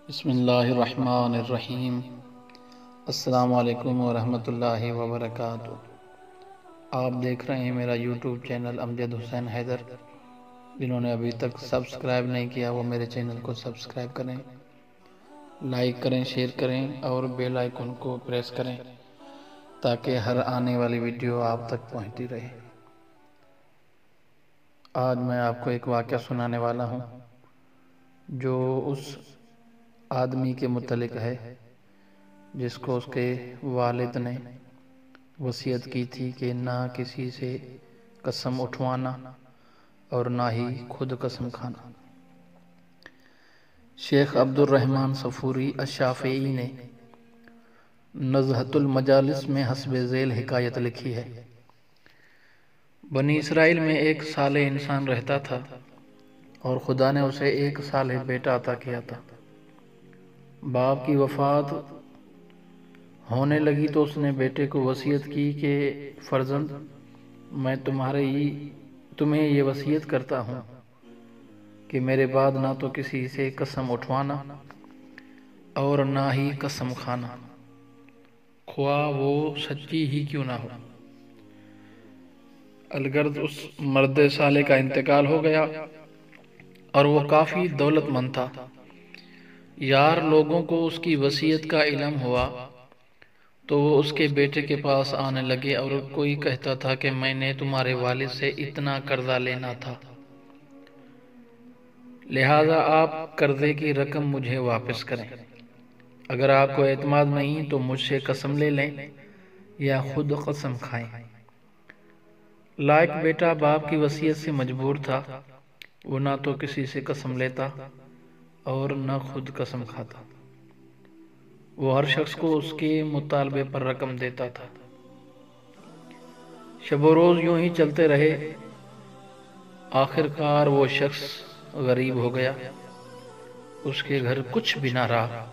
بسم اللہ الرحمن الرحیم۔ السلام علیکم ورحمۃ اللہ وبرکاتہ۔ آپ دیکھ رہے ہیں میرا یوٹیوب چینل امجد حسین حیدر۔ جنہوں نے ابھی تک سبسکرائب نہیں کیا وہ میرے چینل کو سبسکرائب کریں، لائک کریں، شیئر کریں اور بیل آئیکن کو پریس کریں تاکہ ہر آنے والی ویڈیو آپ تک پہنچتی رہے۔ آج میں آپ کو ایک واقعہ سنانے والا ہوں جو اس آدمی کے متعلق ہے جس کو اس کے والد نے وصیت کی تھی کہ نہ کسی سے قسم اٹھوانا اور نہ ہی خود قسم کھانا۔ شیخ عبد الرحمن صفوری الشافعی نے نزہۃ المجالس میں حسب ذیل حکایت لکھی ہے۔ بنی اسرائیل میں ایک صالح انسان رہتا تھا اور خدا نے اسے ایک صالح بیٹا عطا کیا تھا۔ باپ کی وفات ہونے لگی تو اس نے بیٹے کو وصیت کی کہ فرزند، میں تمہیں یہ وصیت کرتا ہوں کہ میرے بعد نہ تو کسی سے قسم اٹھوانا اور نہ ہی قسم کھانا، خواہ وہ سچی ہی کیوں نہ ہو۔ الغرض اس مرد صالح کا انتقال ہو گیا اور وہ کافی دولت مند تھا۔ یار لوگوں کو اس کی وصیت کا علم ہوا تو وہ اس کے بیٹے کے پاس آنے لگے اور کوئی کہتا تھا کہ میں نے تمہارے والد سے اتنا قرضہ لینا تھا، لہذا آپ قرضے کی رقم مجھے واپس کریں۔ اگر آپ کو اعتماد نہیں تو مجھ سے قسم لے لیں یا خود قسم کھائیں۔ لائق بیٹا باپ کی وصیت سے مجبور تھا۔ وہ نہ تو کسی سے قسم لیتا اور نہ خود قسم کھاتا۔ وہ ہر شخص کو اس کے مطالبے پر رقم دیتا تھا۔ شب و روز یوں ہی چلتے رہے۔ آخر کار وہ شخص غریب ہو گیا۔ اس کے گھر کچھ بھی نہ رہا۔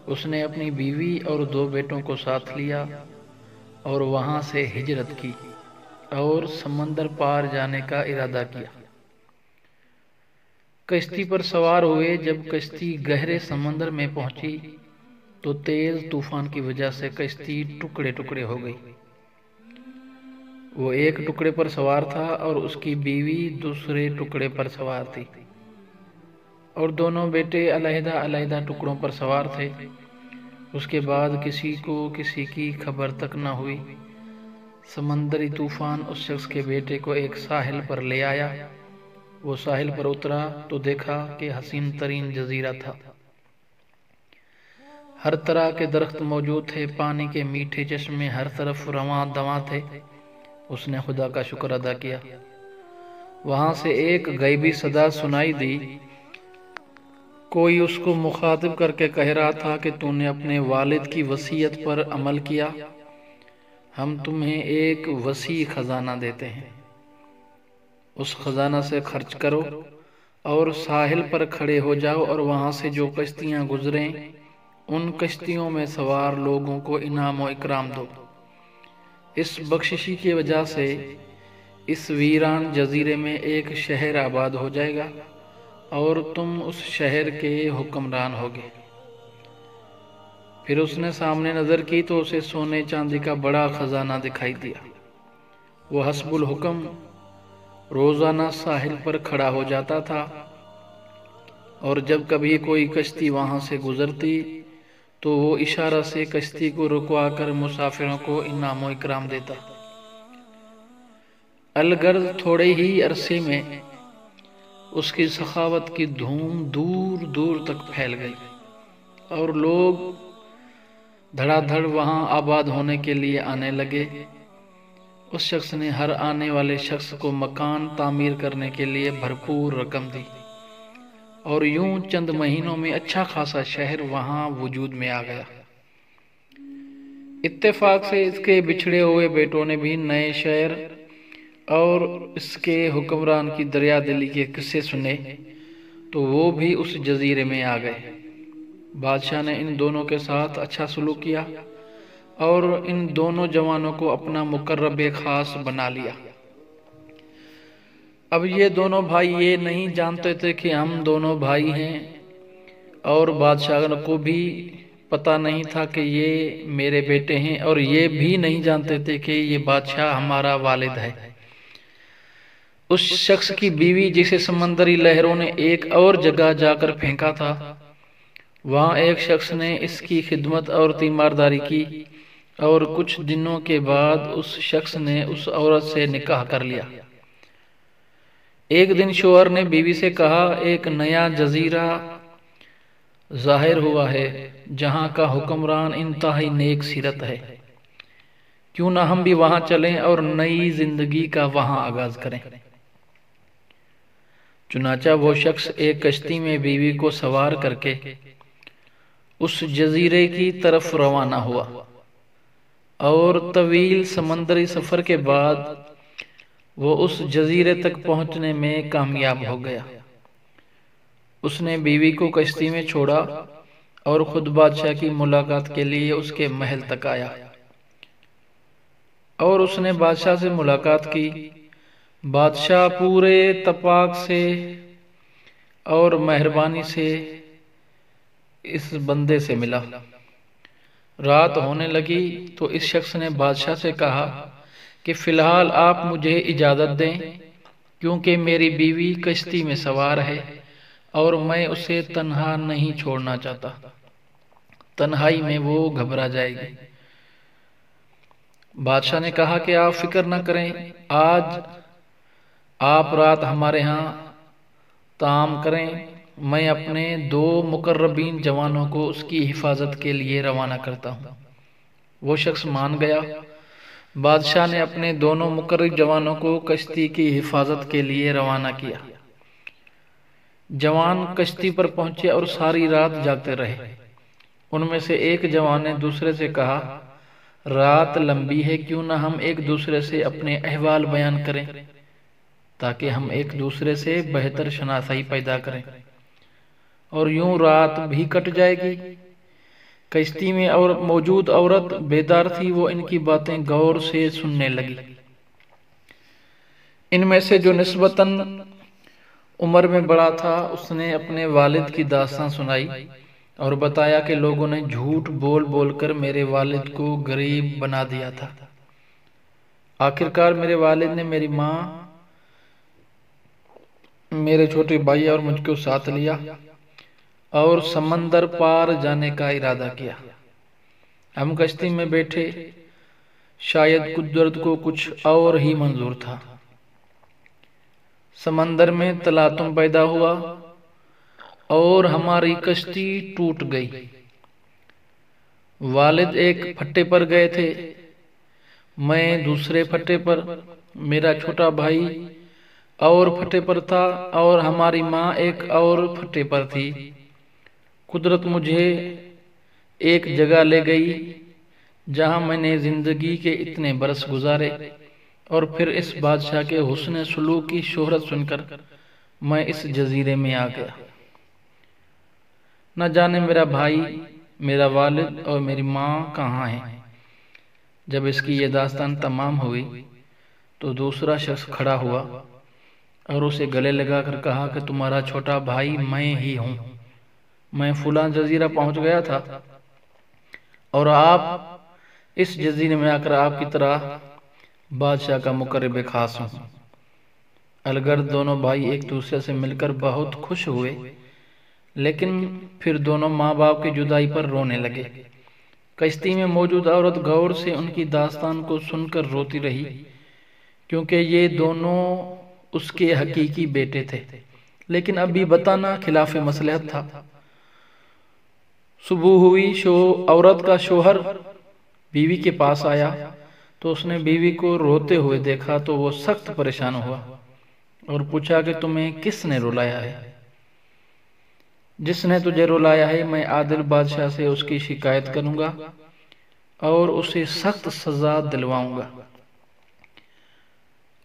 اس نے اپنی بیوی اور 2 بیٹوں کو ساتھ لیا اور وہاں سے ہجرت کی اور سمندر پار جانے کا ارادہ کیا۔ کشتی پر سوار ہوئے۔ جب کشتی گہرے سمندر میں پہنچی تو تیز طوفان کی وجہ سے کشتی ٹکڑے ٹکڑے ہو گئی۔ وہ ایک ٹکڑے پر سوار تھا اور اس کی بیوی دوسرے ٹکڑے پر سوار تھی اور دونوں بیٹے علیحدہ علیحدہ ٹکڑوں پر سوار تھے۔ اس کے بعد کسی کو کسی کی خبر تک نہ ہوئی۔ سمندری طوفان اس شخص کے بیٹے کو ایک ساحل پر لے آیا۔ وہ ساحل پر اترا تو دیکھا کہ حسین ترین جزیرہ تھا۔ ہر طرح کے درخت موجود تھے، پانی کے میٹھے چشمے ہر طرف رواں دواں تھے۔ اس نے خدا کا شکر ادا کیا۔ وہاں سے ایک غیبی صدا سنائی دی۔ کوئی اس کو مخاطب کر کے کہہ رہا تھا کہ تو نے اپنے والد کی وصیت پر عمل کیا، ہم تمہیں ایک وسیع خزانہ دیتے ہیں، اس خزانہ سے خرچ کرو اور ساحل پر کھڑے ہو جاؤ اور وہاں سے جو کشتیاں گزریں ان کشتیوں میں سوار لوگوں کو انعام و اکرام دو۔ اس بخششی کی وجہ سے اس ویران جزیرے میں ایک شہر آباد ہو جائے گا اور تم اس شہر کے حکمران ہوگے۔ پھر اس نے سامنے نظر کی تو اسے سونے چاندی کا بڑا خزانہ دکھائی دیا۔ وہ حسب الحکم روزانہ ساحل پر کھڑا ہو جاتا تھا اور جب کبھی کوئی کشتی وہاں سے گزرتی تو وہ اشارہ سے کشتی کو رکوا کر مسافروں کو انعام و اکرام دیتا۔ الغرض تھوڑے ہی عرصے میں اس کی سخاوت کی دھوم دور دور تک پھیل گئی اور لوگ دھڑا دھڑ وہاں آباد ہونے کے لیے آنے لگے۔ اس شخص نے ہر آنے والے شخص کو مکان تعمیر کرنے کے لیے بھرپور رقم دی اور یوں چند مہینوں میں اچھا خاصا شہر وہاں وجود میں آ گیا۔ اتفاق سے اس کے بچھڑے ہوئے بیٹوں نے بھی نئے شہر اور اس کے حکمران کی دریا دلی کے قصے سنے تو وہ بھی اس جزیرے میں آ گئے۔ بادشاہ نے ان دونوں کے ساتھ اچھا سلوک کیا اور ان دونوں جوانوں کو اپنا مقرب خاص بنا لیا۔ اب یہ دونوں بھائی یہ نہیں جانتے تھے کہ ہم دونوں بھائی ہیں اور بادشاہ کو بھی پتہ نہیں تھا کہ یہ میرے بیٹے ہیں، اور یہ بھی نہیں جانتے تھے کہ یہ بادشاہ ہمارا والد ہے۔ اس شخص کی بیوی جسے سمندری لہروں نے ایک اور جگہ جا کر پھینکا تھا، وہاں ایک شخص نے اس کی خدمت اور تیمارداری کی، اور کچھ دنوں کے بعد اس شخص نے اس عورت سے نکاح کر لیا۔ ایک دن شوہر نے بیوی سے کہا، ایک نیا جزیرہ ظاہر ہوا ہے جہاں کا حکمران انتہائی نیک سیرت ہے، کیوں نہ ہم بھی وہاں چلیں اور نئی زندگی کا وہاں آغاز کریں۔ چنانچہ وہ شخص ایک کشتی میں بیوی کو سوار کر کے اس جزیرے کی طرف روانہ ہوا، اور طویل سمندری سفر کے بعد وہ اس جزیرے تک پہنچنے میں کامیاب ہو گیا۔ اس نے بیوی کو کشتی میں چھوڑا اور خود بادشاہ کی ملاقات کے لیے اس کے محل تک آیا، اور اس نے بادشاہ سے ملاقات کی۔ بادشاہ پورے اتفاق سے اور مہربانی سے اس بندے سے ملا۔ رات ہونے لگی تو اس شخص نے بادشاہ سے کہا کہ فی الحال آپ مجھے اجازت دیں، کیونکہ میری بیوی کشتی میں سوار ہے اور میں اسے تنہا نہیں چھوڑنا چاہتا، تنہائی میں وہ گھبرا جائے گی۔ بادشاہ نے کہا کہ آپ فکر نہ کریں، آج آپ رات ہمارے ہاں طعام کریں، میں اپنے 2 مقربین جوانوں کو اس کی حفاظت کے لیے روانہ کرتا ہوں۔ وہ شخص مان گیا۔ بادشاہ نے اپنے دونوں مقرب جوانوں کو کشتی کی حفاظت کے لیے روانہ کیا۔ جوان کشتی پر پہنچے اور ساری رات جاگتے رہے۔ ان میں سے ایک جوان نے دوسرے سے کہا، رات لمبی ہے، کیوں نہ ہم ایک دوسرے سے اپنے احوال بیان کریں تاکہ ہم ایک دوسرے سے بہتر شناسائی پیدا کریں، اور یوں رات بھی کٹ جائے گی۔ کشتی میں اور موجود عورت بیدار تھی، وہ ان کی باتیں غور سے سننے لگی۔ ان میں سے جو نسبتاً عمر میں بڑا تھا، اس نے اپنے والد کی داستان سنائی اور بتایا کہ لوگوں نے جھوٹ بول بول کر میرے والد کو غریب بنا دیا تھا۔ آخرکار میرے والد نے میری ماں، میرے چھوٹے بھائی اور مجھ کو ساتھ لیا اور سمندر پار جانے کا ارادہ کیا۔ ہم کشتی میں بیٹھے، شاید قدرت کو کچھ اور ہی منظور تھا۔ سمندر میں تلاطم پیدا ہوا اور ہماری کشتی ٹوٹ گئی۔ والد ایک پھٹے پر گئے تھے، میں دوسرے پھٹے پر، میرا چھوٹا بھائی اور پھٹے پر تھا، اور ہماری ماں ایک اور پھٹے پر تھی۔ قدرت مجھے ایک جگہ لے گئی جہاں میں نے زندگی کے اتنے برس گزارے، اور پھر اس بادشاہ کے حسن سلوک کی شہرت سن کر میں اس جزیرے میں آ گیا۔ نہ جانے میرا بھائی، میرا والد اور میری ماں کہاں ہیں۔ جب اس کی یہ داستان تمام ہوئی تو دوسرا شخص کھڑا ہوا اور اسے گلے لگا کر کہا کہ تمہارا چھوٹا بھائی میں ہی ہوں، میں فلاں جزیرہ پہنچ گیا تھا، اور آپ اس جزیرے میں آ کر آپ کی طرح بادشاہ کا مقرب خاص ہوں۔ الگرد دونوں بھائی ایک دوسرے سے مل کر بہت خوش ہوئے، لیکن پھر دونوں ماں باپ کی جدائی پر رونے لگے۔ کشتی میں موجود عورت غور سے ان کی داستان کو سن کر روتی رہی، کیونکہ یہ دونوں اس کے حقیقی بیٹے تھے، لیکن ابھی بتانا خلاف مصلحت تھا۔ صبح ہوئی، عورت کا شوہر بیوی کے پاس آیا تو اس نے بیوی کو روتے ہوئے دیکھا تو وہ سخت پریشان ہوا اور پوچھا کہ تمہیں کس نے رلایا ہے؟ جس نے تجھے رلایا ہے میں عادل بادشاہ سے اس کی شکایت کروں گا اور اسے سخت سزا دلواؤں گا۔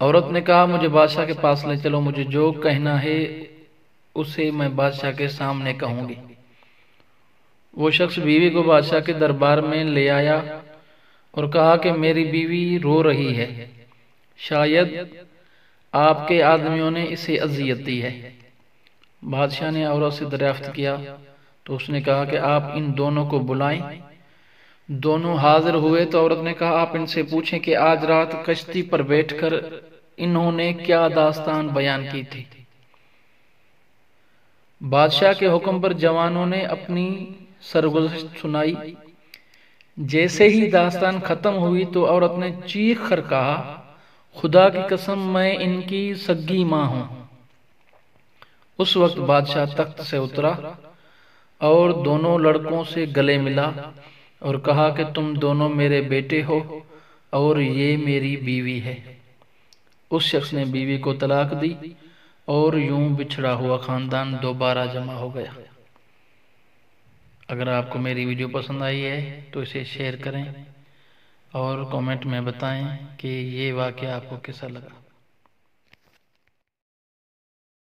عورت نے کہا، مجھے بادشاہ کے پاس لے چلو، مجھے جو کہنا ہے اسے میں بادشاہ کے سامنے کہوں گی۔ وہ شخص بیوی کو بادشاہ کے دربار میں لے آیا اور کہا کہ میری بیوی رو رہی ہے، شاید آپ کے آدمیوں نے اسے اذیت دی ہے۔ بادشاہ نے عورت سے دریافت کیا، تو اس نے کہا کہ آپ ان دونوں کو بلائیں۔ دونوں حاضر ہوئے تو عورت نے کہا آپ ان سے پوچھیں کہ آج رات کشتی پر بیٹھ کر انہوں نے کیا داستان بیان کی تھی۔ بادشاہ کے حکم پر جوانوں نے اپنی سرگزشت سنائی۔ جیسے ہی داستان ختم ہوئی تو عورت نے چیخ کر کہا خدا کی قسم میں ان کی سگی ماں ہوں۔ اس وقت بادشاہ تخت سے اترا اور دونوں لڑکوں سے گلے ملا اور کہا کہ تم دونوں میرے بیٹے ہو اور یہ میری بیوی ہے۔ اس شخص نے بیوی کو طلاق دی اور یوں بچھڑا ہوا خاندان دوبارہ جمع ہو گیا۔ اگر آپ کو میری ویڈیو پسند آئی ہے تو اسے شیئر کریں اور کامنٹ میں بتائیں کہ یہ واقعہ آپ کو کیسا لگا۔